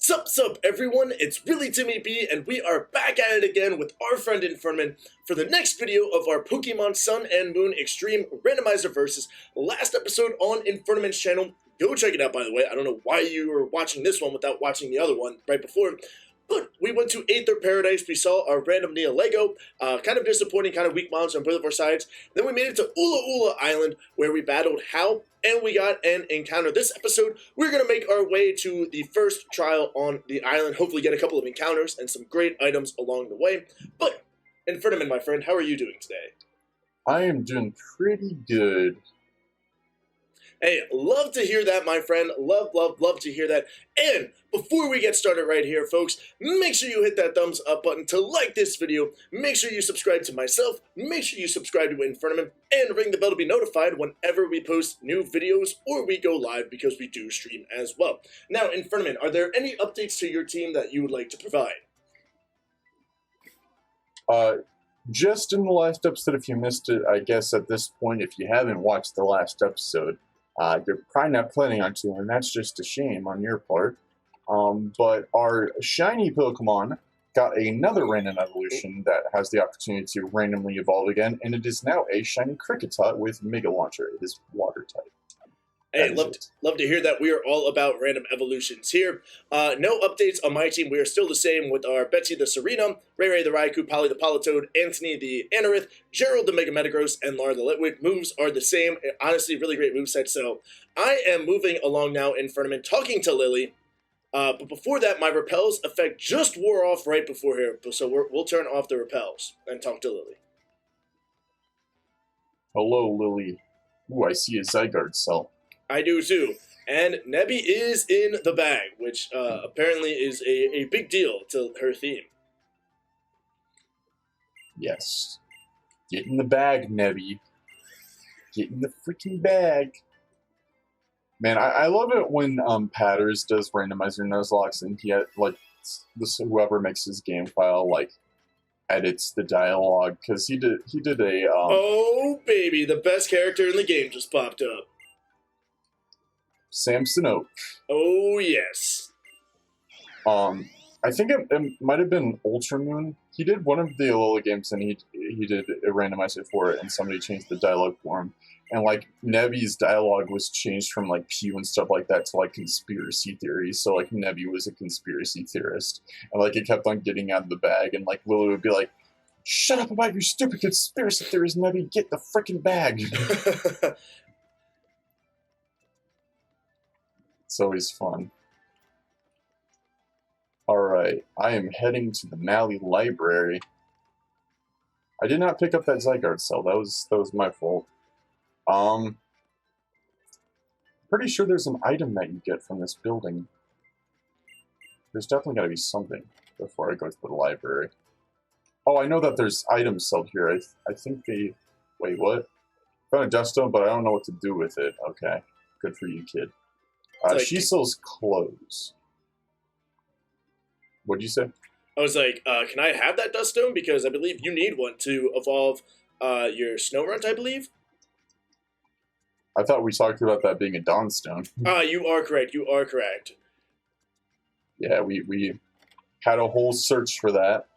Sup, everyone, it's really Timmy B, and we are back at it again with our friend Infernman for the next video of our Pokemon Sun and Moon Extreme Randomizer Versus. Last episode on Infernman's channel. Go check it out, by the way. I don't know why you were watching this one without watching the other one right before. But we went to Aether Paradise, we saw our random Lego, kind of disappointing, kind of weak mons on both of our sides. Then we made it to Ula Ula Island, where we battled Hal, and we got an encounter. This episode, we're going to make our way to the first trial on the island, hopefully get a couple of encounters and some great items along the way. But, Infernman, my friend, how are you doing today? I am doing pretty good. Hey, love to hear that, my friend. Love to hear that. And before we get started right here, folks, make sure you hit that thumbs up button to like this video. Make sure you subscribe to myself. Make sure you subscribe to Infernman. And ring the bell to be notified whenever we post new videos or we go live, because we do stream as well. Now, Infernman, are there any updates to your team that you would like to provide? Just in the last episode, if you missed it, I guess at this point, if you haven't watched the last episode, you're probably not planning on to, and that's just a shame on your part. But our shiny Pokemon got another random evolution that has the opportunity to randomly evolve again, and it is now a shiny Kricketot with Mega Launcher. It is water type. Hey, love to hear that. We are all about random evolutions here. No updates on my team. We are still the same with our Betsy the Serena, Ray Ray the Raikou, Polly the Politoed, Anthony the Anorith, Gerald the Mega Metagross, and Lara the Litwick. Moves are the same. Honestly, really great moveset. So I am moving along now in front of him, talking to Lily. But before that, my repels effect just wore off right before here. So we'll turn off the repels and talk to Lily. Hello, Lily. Ooh, I see a Zygarde cell. I do too. And Nebby is in the bag, which apparently is a big deal to her theme. Yes. Get in the bag, Nebby. Get in the freaking bag. Man, I love it when Patters does randomizer Nuzlocke, and he had, like, whoever makes his game file, like, edits the dialogue, because he did a oh baby, the best character in the game just popped up. Samson Oak. Oh yes. I think it might have been Ultramoon. He did one of the Alola games, and he did a randomizer for it, and somebody changed the dialogue for him. And like Nebby's dialogue was changed from like Pew and stuff like that to like conspiracy theories. So like Nebby was a conspiracy theorist, and like it kept on getting out of the bag. And like Lily would be like, "Shut up about your stupid conspiracy theories, Nebby. Get the freaking bag." It's always fun. Alright, I am heading to the Mally Library. I did not pick up that Zygarde cell. That was my fault. Pretty sure there's an item that you get from this building. There's definitely gotta be something before I go to the library. Oh, I know that there's items sold here. I think they... Wait, what? Found a dust stone, but I don't know what to do with it. Okay. Good for you, kid. She sells clothes. What'd you say? I was like, can I have that dust stone? Because I believe you need one to evolve your Snorunt, I believe. I thought we talked about that being a Dawnstone. You are correct. You are correct. Yeah, we had a whole search for that.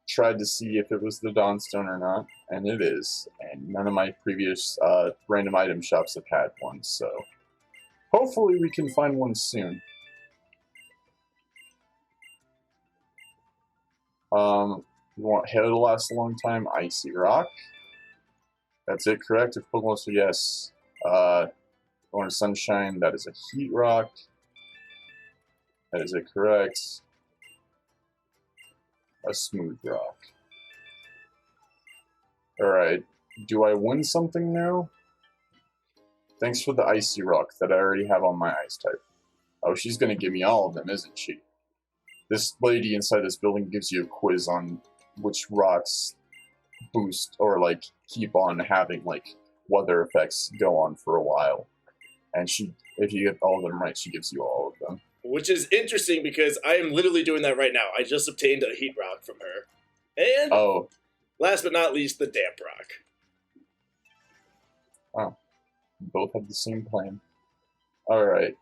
Tried to see if it was the Dawnstone or not, and it is. And none of my previous random item shops have had one, so... Hopefully we can find one soon. You want hair to last a long time? Icy Rock. That's it, correct? If Pokemon say yes. Orange Sunshine, that is a Heat Rock. That is it, correct. A Smooth Rock. Alright. Do I win something now? Thanks for the Icy Rock that I already have on my Ice type. Oh, she's gonna give me all of them, isn't she? This lady inside this building gives you a quiz on which rocks boost or, like, keep on having, like, weather effects go on for a while. And if you get all of them right, she gives you all of them. Which is interesting because I am literally doing that right now. I just obtained a Heat Rock from her. And, last but not least, the Damp Rock. Oh. Both have the same plan. Alright.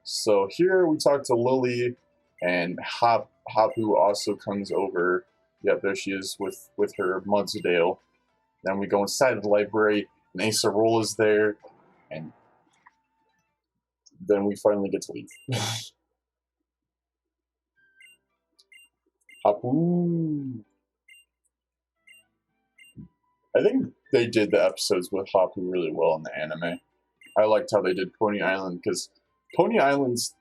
So here we talk to Lily, and Hapu also comes over. Yep, there she is with her Mudsdale. Then we go inside of the library, and Acerolla's there, and then we finally get to leave. Hapu. I think they did the episodes with Hapu really well in the anime. I liked how they did Pony Island, because Pony Island's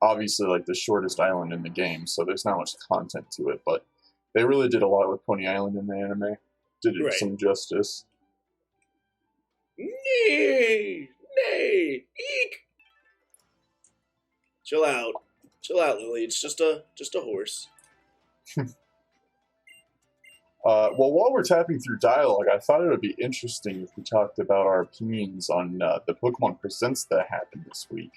obviously like the shortest island in the game, so there's not much content to it, but they really did a lot with Pony Island in the anime. Did it some justice. Nay! Eek! Chill out, Lily. It's just a horse. Well, while we're tapping through dialogue, I thought it would be interesting if we talked about our opinions on the Pokemon Presents that happened this week.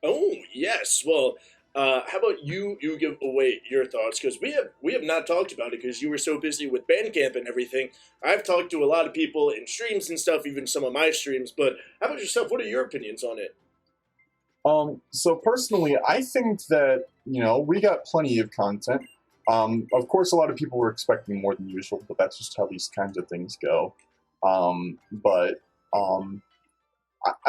Oh yes. Well, how about you give away your thoughts, because we have not talked about it because you were so busy with Bandcamp and everything. I've talked to a lot of people in streams and stuff, even some of my streams. But how about yourself? What are your opinions on it? So personally, I think that we got plenty of content. Of course, a lot of people were expecting more than usual, but that's just how these kinds of things go. I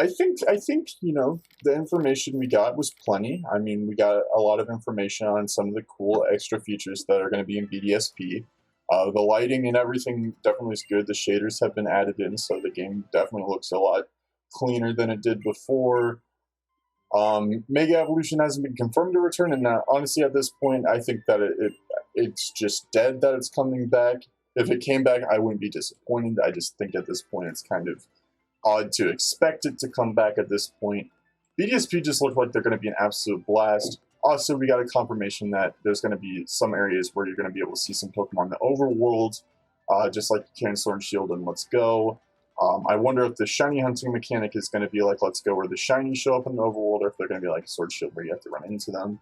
think the information we got was plenty. I mean, we got a lot of information on some of the cool extra features that are going to be in BDSP. The lighting and everything definitely is good. The shaders have been added in, so the game definitely looks a lot cleaner than it did before. Mega Evolution hasn't been confirmed to return, and honestly, at this point, I think that it's just dead that it's coming back. If it came back, I wouldn't be disappointed. I just think at this point, it's kind of odd to expect it to come back at this point. BDSP just looked like they're going to be an absolute blast. Also, we got a confirmation that there's going to be some areas where you're going to be able to see some Pokemon in the overworld, just like you can in Sword and Shield and Let's Go. I wonder if the shiny hunting mechanic is going to be like Let's Go, where the shinies show up in the overworld, or if they're going to be like Sword Shield, where you have to run into them.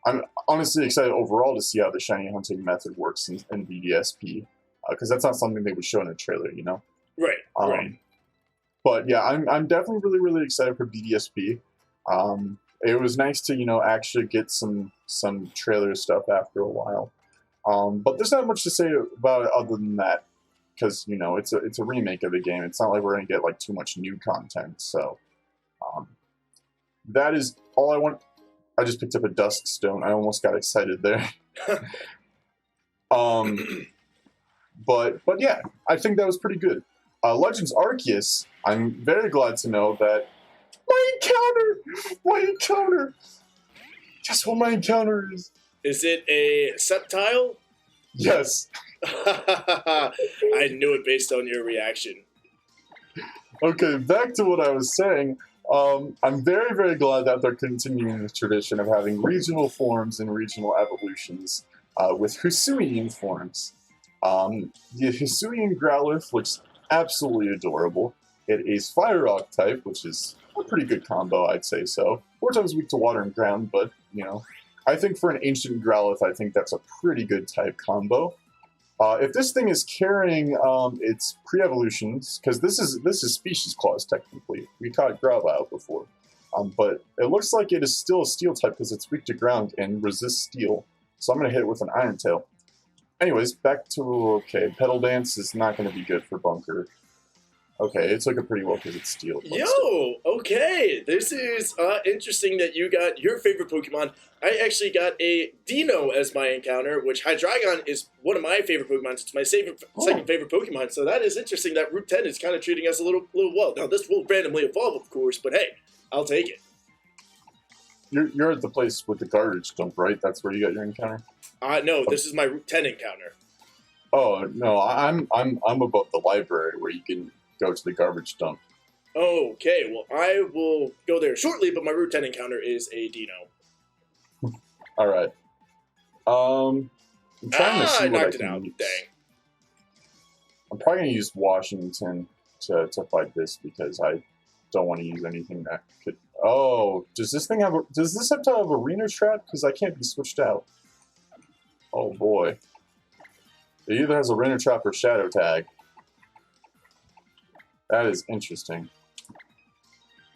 I'm honestly excited overall to see how the shiny hunting method works in BDSP, because that's not something they would show in the trailer, Right. Right. But yeah, I'm definitely really, really excited for BDSP. It was nice to actually get some trailer stuff after a while. But there's not much to say about it other than that, because it's a remake of the game. It's not like we're gonna get like too much new content. So that is all I want. I just picked up a Dusk Stone. I almost got excited there. But yeah, I think that was pretty good. Legends Arceus, I'm very glad to know that my encounter, guess what my encounter is? Is it a Sceptile? Yes. I knew it based on your reaction. Okay, back to what I was saying. I'm very, very glad that they're continuing this tradition of having regional forms and regional evolutions with Hisuian forms. The Hisuian Growlithe looks absolutely adorable. It is Fire Rock type, which is a pretty good combo, I'd say so. 4 times weak to water and ground, but, I think for an Ancient Growlithe, I think that's a pretty good type combo. If this thing is carrying its pre-evolutions, because this is Species Clause, technically. We caught Growlithe before. But it looks like it is still a Steel type because it's weak to ground and resists Steel. So I'm going to hit it with an Iron Tail. Anyways, back to, Petal Dance is not going to be good for Bunker. Okay, it took it pretty well because it's Steel. Yo, okay. This is interesting that you got your favorite Pokemon. I actually got a Dino as my encounter, which Hydreigon is one of my favorite Pokemon. It's my second favorite Pokemon, so that is interesting that Route 10 is kind of treating us a little well. Now, this will randomly evolve, of course, but hey, I'll take it. You're at the place with the garbage dump, right? That's where you got your encounter? No, this is my Route 10 encounter. Oh, no, I'm above the library where you can go to the garbage dump. Okay, well, I will go there shortly, but my Route 10 encounter is a Dino. Alright. I'm trying to see I what knocked I it can out. use. Dang. I'm probably going to use Washington to fight this because I don't want to use anything that could... Oh, does this have to have Arena Trap? Because I can't be switched out. Oh boy. It either has Arena Trap or Shadow Tag. That is interesting.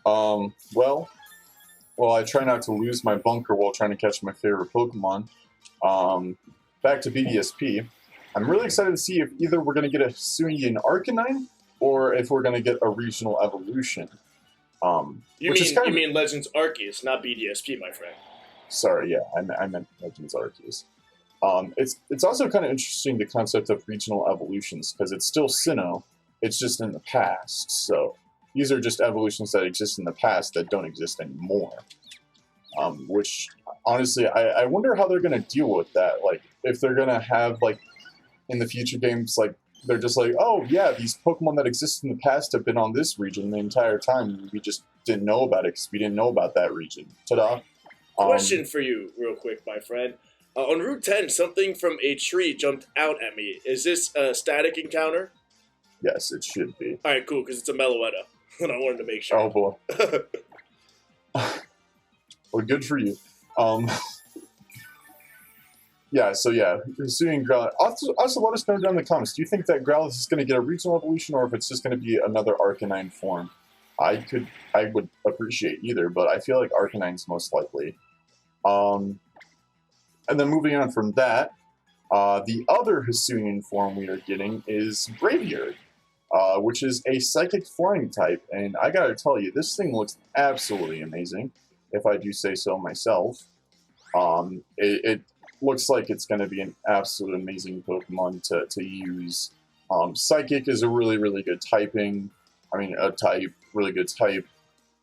Well, Well, I try not to lose my bunker while trying to catch my favorite Pokemon. Back to BDSP. I'm really excited to see if either we're going to get a Hisuian Arcanine or if we're going to get a regional evolution. You mean Legends Arceus, not BDSP, my friend. Sorry, yeah, I meant Legends Arceus. It's also kind of interesting, the concept of regional evolutions, because it's still Sinnoh, it's just in the past. So these are just evolutions that exist in the past that don't exist anymore. Which, honestly, I wonder how they're going to deal with that. Like, if they're going to have, like, in the future games, like, they're just like, oh, yeah, these Pokemon that exist in the past have been on this region the entire time. We just didn't know about it because we didn't know about that region. Ta-da. Question for you, real quick, my friend. On Route 10, something from a tree jumped out at me. Is this a static encounter? Yes, it should be. Alright, cool, because it's a Meloetta. And I wanted to make sure. Oh, boy. Well, good for you. Yeah, so yeah, Hisuian Growlithe. Also, let us know down in the comments. Do you think that Growlithe is going to get a regional evolution, or if it's just going to be another Arcanine form? I would appreciate either, but I feel like Arcanine's most likely. And then moving on from that, the other Hisuian form we are getting is Braviary, which is a Psychic Flying type, and I gotta tell you, this thing looks absolutely amazing, if I do say so myself. It looks like it's going to be an absolute amazing Pokemon to use. Psychic is a really, really good typing. Really good type.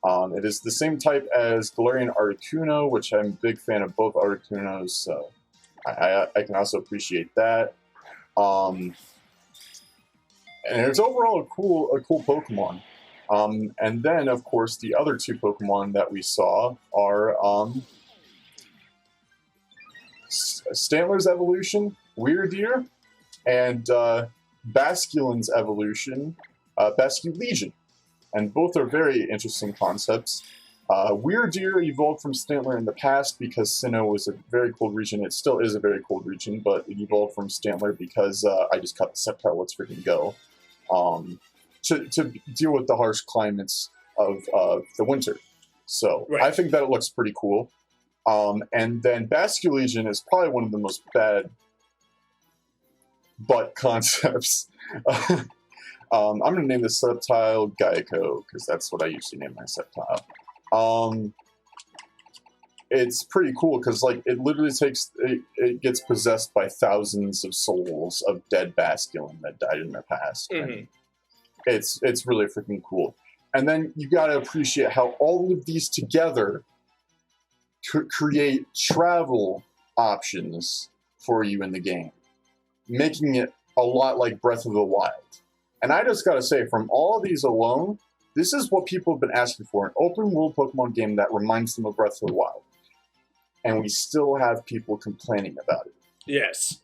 It is the same type as Galarian Articuno, which I'm a big fan of both Articunos, so I can also appreciate that. And it's overall a cool Pokemon. And then, of course, the other two Pokemon that we saw are Stantler's evolution, Weirdeer, and Basculin's evolution, Basculegion. And both are very interesting concepts. Weirdeer evolved from Stantler in the past because Sinnoh was a very cold region. It still is a very cold region, but it evolved from Stantler because I just cut the Sceptile, let's freaking go. To deal with the harsh climates of the winter. So right. I think that it looks pretty cool. And then Basculegion is probably one of the most bad butt concepts. I'm going to name this Sceptile Geico, because that's what I usually name my Sceptile. It's pretty cool, because like it literally it gets possessed by thousands of souls of dead Basculin that died in the past. Mm-hmm. And it's really freaking cool. And then you got to appreciate how all of these together create travel options for you in the game, making it a lot like Breath of the Wild. And I just gotta say, from all of these alone, this is what people have been asking for, an open world Pokemon game that reminds them of Breath of the Wild. And we still have people complaining about it. Yes.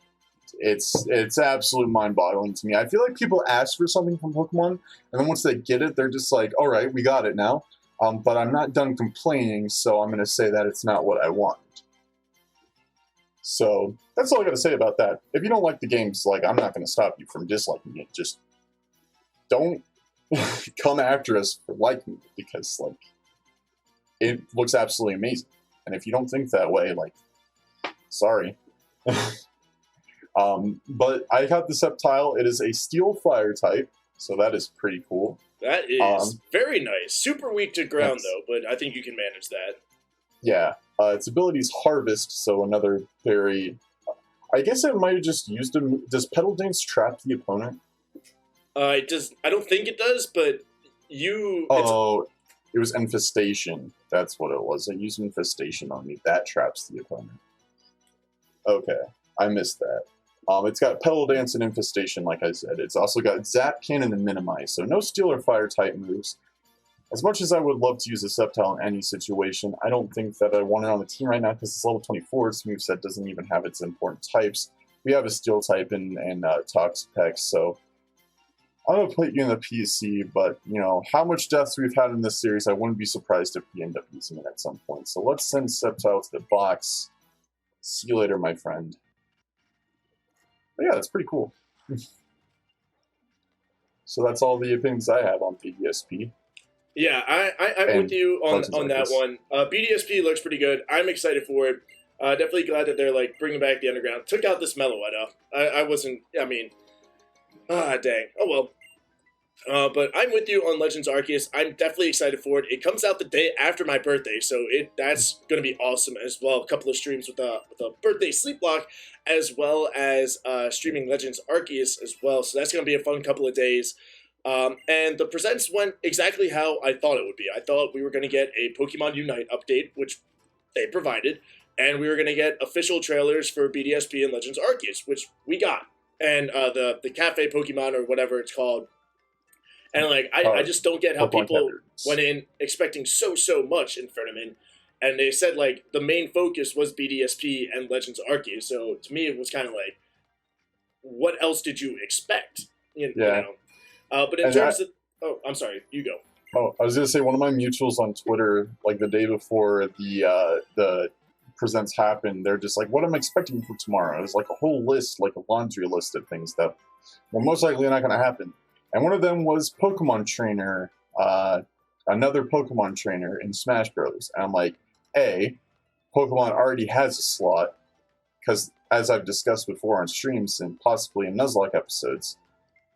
It's absolutely mind-boggling to me. I feel like people ask for something from Pokemon, and then once they get it, they're just like, all right, we got it now. But I'm not done complaining, so I'm going to say that it's not what I want. So that's all I got to say about that. If you don't like the games, like, I'm not going to stop you from disliking it. Just don't come after us for liking it, because, like, it looks absolutely amazing. And if you don't think that way, like, sorry. But I got the Sceptile. It is a Steel Fire type, so that is pretty cool. That is very nice. Super weak to ground, though, but I think you can manage that. Yeah. Its ability is Harvest, so another very... I guess I might have just used him... Does Petal Dance trap the opponent? It does. I don't think it does, but you... Oh, it was Infestation. That's what it was. I used Infestation on me. That traps the opponent. Okay. I missed that. It's got Petal Dance and Infestation, like I said. It's also got Zap Cannon and Minimize, so no Steel or Fire type moves. As much as I would love to use a Sceptile in any situation, I don't think that I want it on the team right now because it's level 24. Its moveset doesn't even have its important types. We have a Steel type and Toxapex, so I'm going to put you in the PC, but, you know, how much deaths we've had in this series, I wouldn't be surprised if we end up using it at some point. So let's send Sceptile to the box. See you later, my friend. But yeah, that's pretty cool. So that's all the opinions I have on PDSP. Yeah, I'm And with you Legends on that Arceus. one. BDSP looks pretty good. I'm excited for it. Definitely glad that they're like bringing back the underground. Took out this Meloetta. I wasn't. I mean, dang. Oh well. But I'm with you on Legends Arceus. I'm definitely excited for it. It comes out the day after my birthday, so that's going to be awesome as well. A couple of streams with a birthday sleep block, as well as streaming Legends Arceus as well. So that's going to be a fun couple of days. And the presents went exactly how I thought it would be. I thought we were going to get a Pokemon Unite update, which they provided, and we were going to get official trailers for BDSP and Legends Arceus, which we got, and the Cafe Pokemon or whatever it's called. And like I just don't get how Pokemon people Caverns. went in expecting so much in Tournament, and they said like the main focus was BDSP and Legends Arceus. So to me, it was kind of like, what else did you expect? You Yeah. know. But in And terms of, oh, I'm sorry, you go. Oh, I was gonna say one of my mutuals on Twitter, like the day before the presents happened, they're just like, "What am I expecting for tomorrow?" It was like a whole list, like a laundry list of things that were most likely not going to happen. And one of them was Pokemon Trainer, another Pokemon Trainer in Smash Bros. And I'm like, Pokemon already has a slot because, as I've discussed before on streams and possibly in Nuzlocke episodes,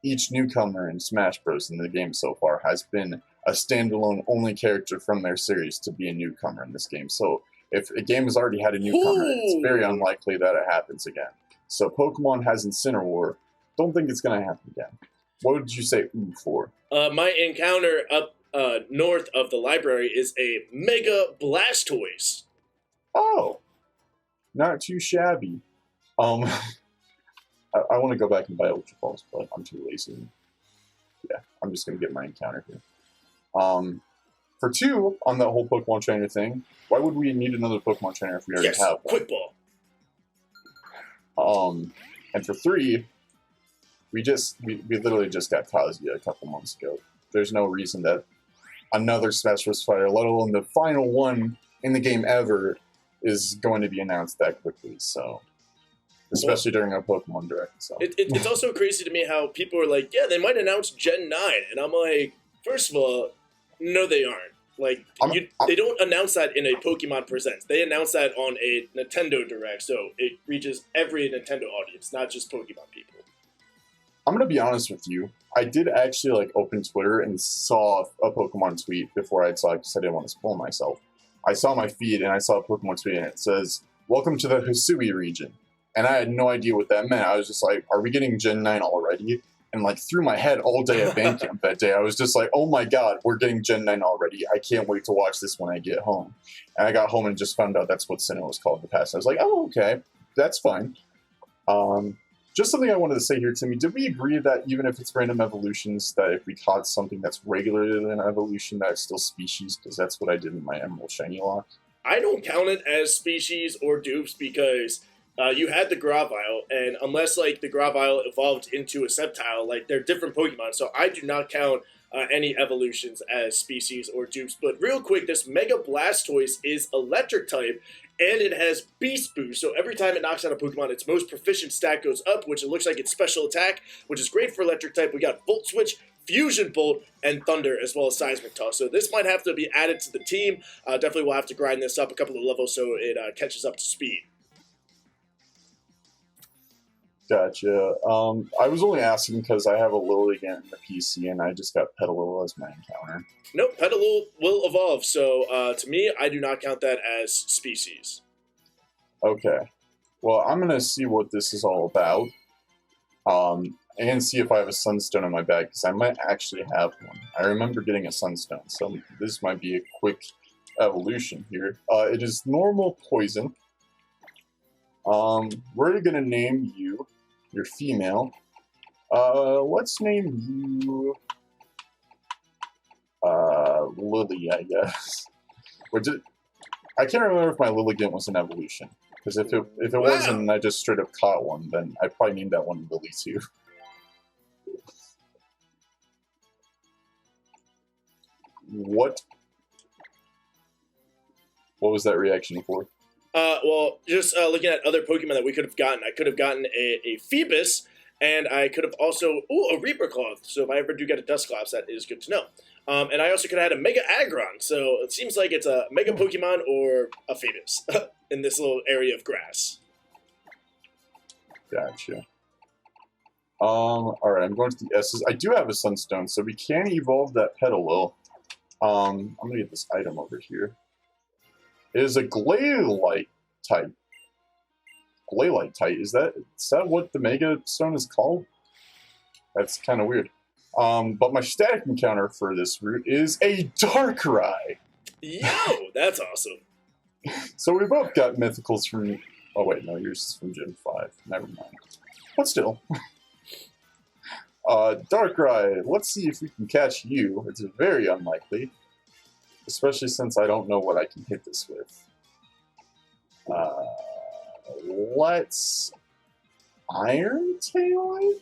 each newcomer in Smash Bros. In the game so far has been a standalone only character from their series to be a newcomer in this game. So if a game has already had a newcomer, it's very unlikely that it happens again. So Pokemon has Incineroar. Don't think it's going to happen again. What would you say ooh for? My encounter up north of the library is a Mega Blastoise. Oh, not too shabby. I want to go back and buy Ultra Balls, but I'm too lazy. Yeah, I'm just going to get my encounter here. For 2, on that whole Pokemon Trainer thing, why would we need another Pokemon Trainer if we already have one? Quick Ball. And for 3, we literally just got Kazuya a couple months ago. There's no reason that another Smash Bros. Fighter, let alone the final one in the game ever, is going to be announced that quickly. So, especially during our Pokemon Direct. So it's also crazy to me how people are like, yeah, they might announce Gen 9, and I'm like, first of all, no, they aren't. Like, they don't announce that in a Pokemon Presents. They announce that on a Nintendo Direct, so it reaches every Nintendo audience, not just Pokemon people. I'm gonna be honest with you. I did actually like open Twitter and saw a Pokemon tweet before I saw it because I didn't want to spoil myself. I saw my feed and I saw a Pokemon tweet and it says, "Welcome to the Hisui region," and I had no idea what that meant. I was just like, "Are we getting Gen 9 already?" And like through my head all day at band camp that day, I was just like, "Oh my god, we're getting Gen 9 already! I can't wait to watch this when I get home." And I got home and just found out that's what Sinnoh was called in the past. I was like, "Oh, okay, that's fine." Just something I wanted to say here, Timmy. Did we agree that even if it's random evolutions, that if we caught something that's regularly an evolution, that it's still species? Because that's what I did in my Emerald Shiny lock. I don't count it as species or dupes because you had the Gravile, and unless like the Gravile evolved into a Sceptile, like they're different Pokemon, so I do not count any evolutions as species or dupes. But real quick, this Mega Blastoise is Electric type, and it has Beast Boost, so every time it knocks out a Pokemon, its most proficient stat goes up, which it looks like its special attack, which is great for Electric type. We got Volt Switch, Fusion Bolt, and Thunder, as well as Seismic Toss. So this might have to be added to the team. Definitely will have to grind this up a couple of levels so it catches up to speed. Gotcha. I was only asking because I have a Lilligant in the PC, and I just got Petalil as my encounter. Nope, Petalil will evolve, so to me, I do not count that as species. Okay. Well, I'm going to see what this is all about, and see if I have a Sunstone in my bag, because I might actually have one. I remember getting a Sunstone, so this might be a quick evolution here. It is normal poison. We're going to name you. You're female. Let's name you Lily, I guess. I can't remember if my Lilligant was an evolution. Because if it wasn't and I just straight up caught one, then I'd probably name that one Lily too. What was that reaction for? Well, just looking at other Pokemon that we could have gotten, I could have gotten a Phoebus, and I could have also, a Reaper Cloth. So if I ever do get a Dusclops, that is good to know. And I also could have had a Mega Aggron, so it seems like it's a Mega Pokemon or a Phoebus in this little area of grass. Gotcha. Alright, I'm going to the S's. I do have a Sunstone, so we can evolve that Petalil. I'm gonna get this item over here. It is a Glaylite type. Glaylite type, is that what the Mega Stone is called? That's kind of weird. But my static encounter for this route is a Darkrai. Yo, that's awesome. So we both got mythicals from... Oh wait, no, yours is from Gen 5. Never mind. But still. Darkrai, let's see if we can catch you. It's very unlikely. Especially since I don't know what I can hit this with. Let's... Iron Tail?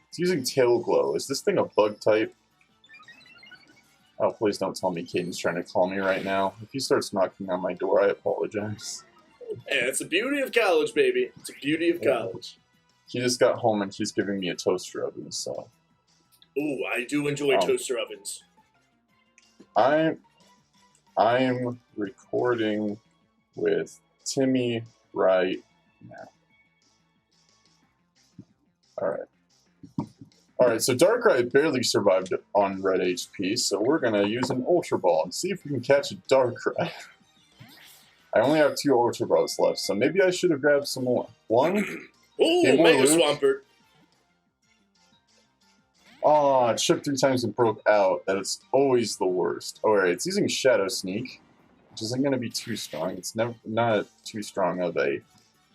It's using Tail Glow. Is this thing a bug type? Oh, please don't tell me Caden's trying to call me right now. If he starts knocking on my door, I apologize. Yeah, it's the beauty of college, baby. It's the beauty of college. He just got home and he's giving me a toaster oven, so... Ooh, I do enjoy toaster ovens. I'm recording with Timmy right now. Alright, so Darkrai barely survived on red HP, so we're going to use an Ultra Ball and see if we can catch a Darkrai. I only have 2 Ultra Balls left, so maybe I should have grabbed some more. One. Ooh, Mega Swampert. Oh, it shook 3 times and broke out. That is always the worst. Alright, it's using Shadow Sneak, which isn't going to be too strong. It's not too strong of a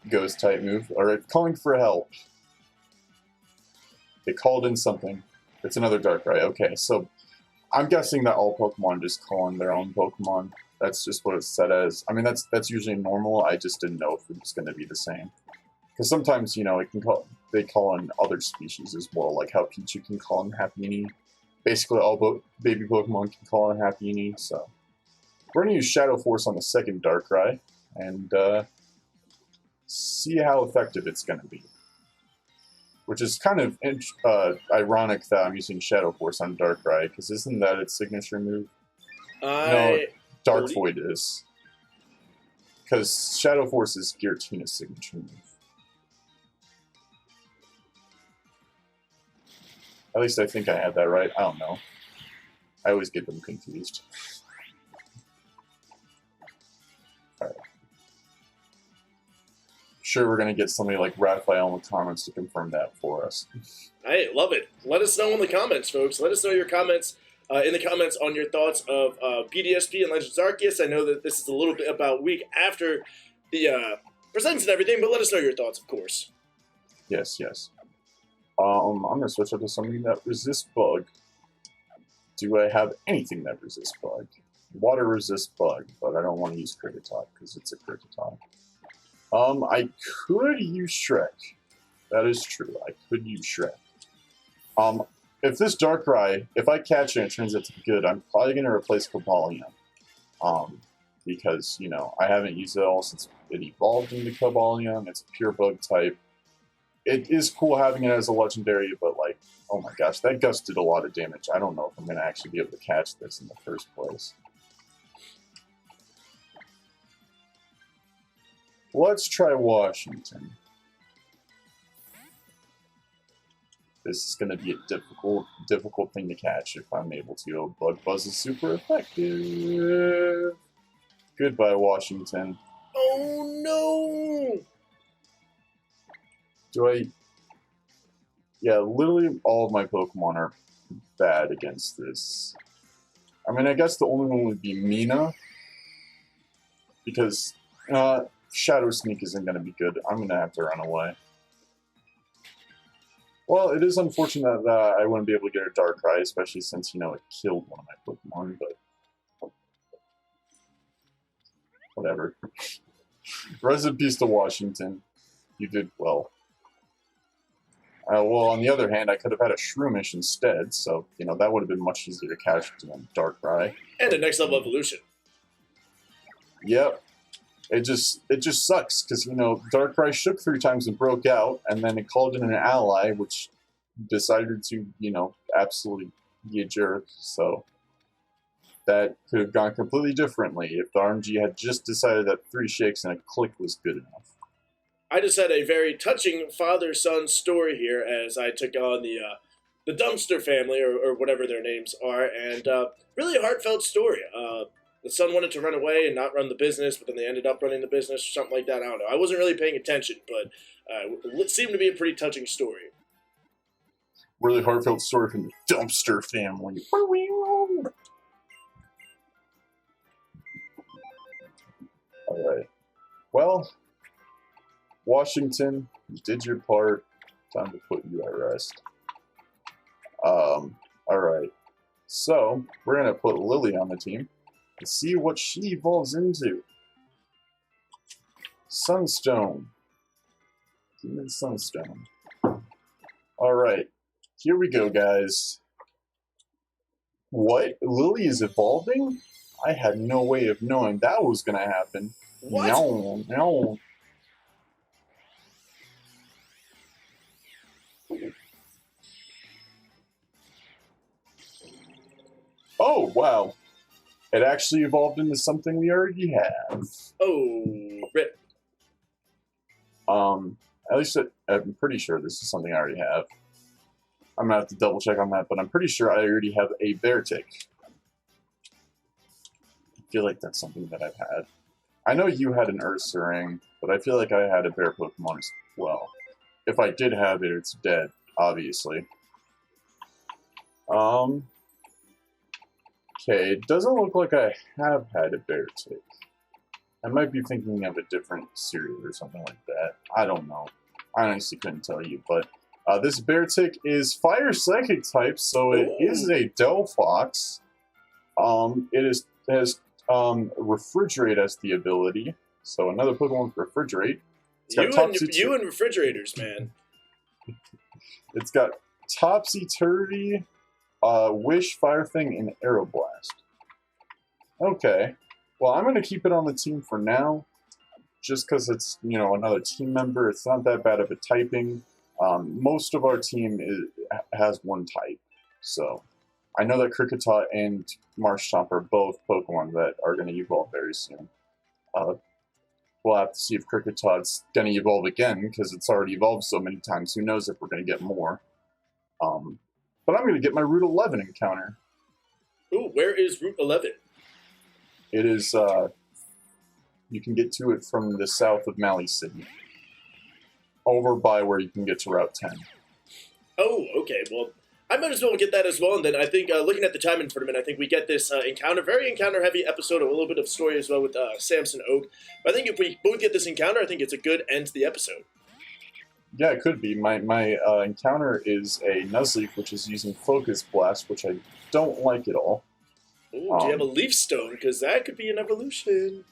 Ghost type move. Alright, calling for help. They called in something. It's another Darkrai. Okay, so I'm guessing that all Pokemon just call in their own Pokemon. That's just what it's set as. I mean, that's usually normal. I just didn't know if it was going to be the same. Because sometimes, you know, they call in other species as well, like how Pichu can call in Happiny. Basically, all baby Pokemon can call in Happiny, so... We're going to use Shadow Force on the second Darkrai, and see how effective it's going to be. Which is kind of ironic that I'm using Shadow Force on Darkrai, because isn't that its signature move? No, Dark Void is. Because Shadow Force is Giratina's signature move. At least I think I had that right. I don't know. I always get them confused. Alright. Sure, we're going to get somebody like Raphael in the comments to confirm that for us. I love it. Let us know in the comments, folks. Let us know your comments in the comments on your thoughts of PDSP and Legends Arceus. I know that this is a little bit about a week after the presents and everything, but let us know your thoughts, of course. Yes, yes. I'm going to switch up to something that resists bug. Do I have anything that resists bug? Water resists bug, but I don't want to use Kricketot because it's a Kricketot. I could use Shrek. That is true. I could use Shrek. If this Darkrai, if I catch it and it turns out to be good, I'm probably going to replace Cobalion. Because, you know, I haven't used it all since it evolved into Cobalion. It's a pure bug type. It is cool having it as a legendary, but, like, oh my gosh, that gust did a lot of damage. I don't know if I'm going to actually be able to catch this in the first place. Let's try Washington. This is going to be a difficult thing to catch if I'm able to. Bug Buzz is super effective. Goodbye, Washington. Oh no! Yeah, literally all of my Pokemon are bad against this. I mean, I guess the only one would be Mina. Because Shadow Sneak isn't going to be good. I'm going to have to run away. Well, it is unfortunate that I wouldn't be able to get a Darkrai, especially since, you know, it killed one of my Pokemon, but... whatever. Rest in peace to Washington. You did well. Well, on the other hand, I could have had a Shroomish instead, so, you know, that would have been much easier to catch than Darkrai. And a next level evolution. Yep. It just sucks, because, you know, Darkrai shook 3 times and broke out, and then it called in an ally, which decided to, you know, absolutely you jerk. So that could have gone completely differently if the RNG had just decided that 3 shakes and a click was good enough. I just had a very touching father-son story here as I took on the Dumpster family, or whatever their names are, and really a heartfelt story. The son wanted to run away and not run the business, but then they ended up running the business or something like that. I don't know. I wasn't really paying attention, but it seemed to be a pretty touching story. Really heartfelt story from the Dumpster family. Alright. Well, Washington, you did your part. Time to put you at rest. Alright. So, we're going to put Lily on the team and see what she evolves into. Sunstone. Demon Sunstone. Alright. Here we go, guys. What? Lily is evolving? I had no way of knowing that was going to happen. What? No. Oh, wow. It actually evolved into something we already have. Oh, rip. At least I'm pretty sure this is something I already have. I'm going to have to double check on that, but I'm pretty sure I already have a bear tick. I feel like that's something that I've had. I know you had an Ursa ring, but I feel like I had a bear Pokemon as well. If I did have it, it's dead, obviously. Okay, it doesn't look like I have had a bear tick. I might be thinking of a different cereal or something like that. I don't know. I honestly couldn't tell you, but this bear tick is fire psychic type, so it is a Delphox. It has refrigerate as the ability, so another Pokemon with refrigerate. You and refrigerators, man. It's got Topsy-Turvy, Wish, Fire Thing, and Aeroblast. Okay. Well, I'm going to keep it on the team for now, just because it's, another team member. It's not that bad of a typing. Most of our team has one type, so I know that Kricketot and Marshtomp are both Pokemon that are going to evolve very soon. We'll have to see if Cricketot's going to evolve again, because it's already evolved so many times. Who knows if we're going to get more. But I'm going to get my Route 11 encounter. Ooh, where is Route 11? It is, you can get to it from the south of Mali City. Over by where you can get to Route 10. Oh, okay. Well, I might as well get that as well. And then I think, looking at the time in front of it, I think we get this very encounter-heavy episode, a little bit of story as well with Samson Oak. But I think if we both get this encounter, I think it's a good end to the episode. Yeah, it could be. My encounter is a Nuzlocke, which is using Focus Blast, which I don't like at all. Ooh, do you have a Leaf Stone? Because that could be an evolution.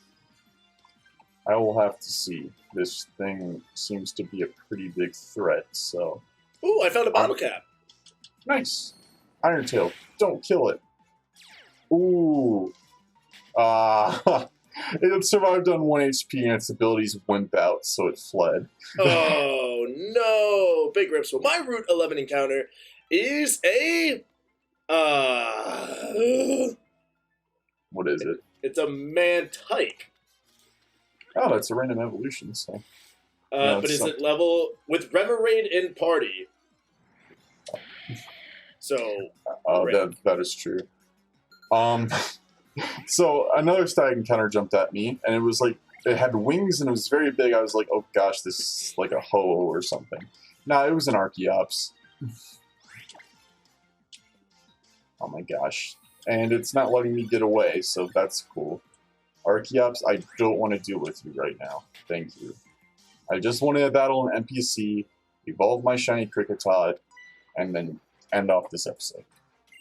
I will have to see. This thing seems to be a pretty big threat, so... Ooh, I found a bottle cap. Nice. Iron Tail, don't kill it. Ooh. It survived on 1 HP and its abilities went out, so it fled. Oh, no. Big rips. Well, my Route 11 encounter is a... What is it? It's a Mantike. Oh, that's a random evolution, so... But is it level... With Remoraid in party. So... that is true. So, another stag encounter jumped at me, and it was like... It had wings, and it was very big. I was like, oh gosh, this is like a Ho-Oh or something. Nah, it was an Archeops. Oh my gosh. And it's not letting me get away, so that's cool. Archeops, I don't want to deal with you right now. Thank you. I just want to battle an NPC, evolve my shiny Kricketot, and then end off this episode.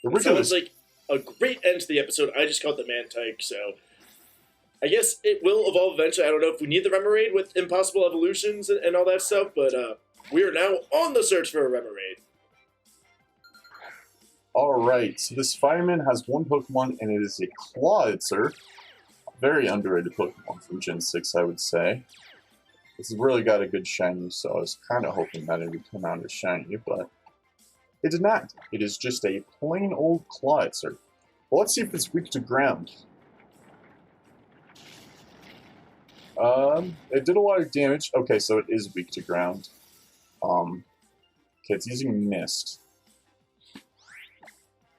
It sounds like a great end to the episode. I just called the Mantike, so... I guess it will evolve eventually. I don't know if we need the Remoraid with impossible evolutions and all that stuff, but we are now on the search for a Remoraid. Alright, so this fireman has one Pokemon, and it is a Clawitzer. Very underrated Pokemon from Gen 6, I would say. This has really got a good shiny, so I was kind of hoping that it would come out as shiny, but It did not. It is just a plain old Clawitzer. Well, let's see if it's weak to ground. It did a lot of damage. Okay, so it is weak to ground. Okay, it's using Mist.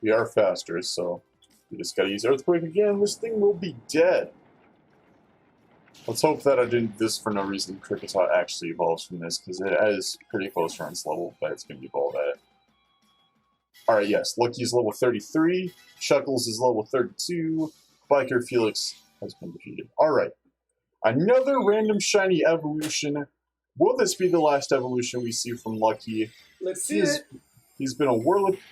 We are faster, so we just gotta use Earthquake again. This thing will be dead. Let's hope that I didn't this for no reason. Kricketot actually evolves from this, because it is pretty close to its level, but it's going to evolve at it. Alright, yes. Lucky is level 33. Chuckles is level 32. Biker Felix has been defeated. Alright. Another random shiny evolution. Will this be the last evolution we see from Lucky? Let's see it. He's been a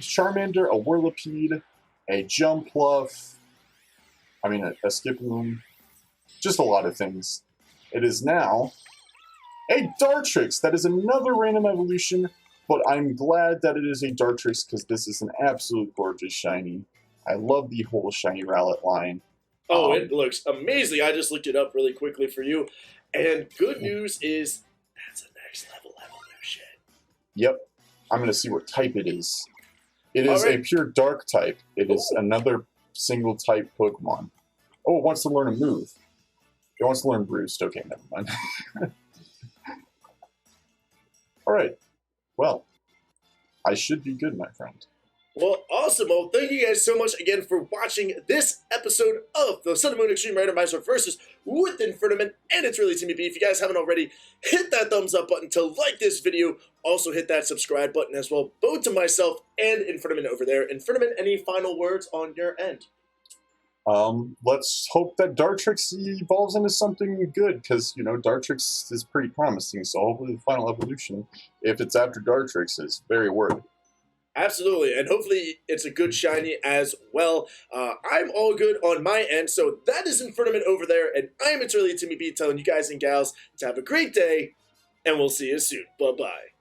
Charmander, a Whirlipede, a Jumpluff, a Skiploom. Just a lot of things. It is now a Dartrix. That is another random evolution, but I'm glad that it is a Dartrix because this is an absolute gorgeous shiny. I love the whole shiny Rowlet line. Oh, it looks amazing. I just looked it up really quickly for you. And good news is that's a next level evolution. Yep. I'm going to see what type it is. It is a pure dark type. It is another single type Pokemon. Oh, it wants to learn a move. It wants to learn Roost. Okay, never mind. Alright. Well, I should be good, my friend. Well, awesome. Well, thank you guys so much again for watching this episode of the Sun and Moon Extreme Randomizer versus with Infernoman and It's Really Timmy B. If you guys haven't already, hit that thumbs up button to like this video. Also hit that subscribe button as well, both to myself and Infernoman over there. Infernoman, any final words on your end? Let's hope that Dartrix evolves into something good, because, Dartrix is pretty promising, so hopefully the final evolution, if it's after Dartrix, is very worthy. Absolutely, and hopefully it's a good shiny as well. I'm all good on my end, so that is Infernoman over there, and I'm It's Really Timmy B telling you guys and gals to have a great day, and we'll see you soon. Bye-bye.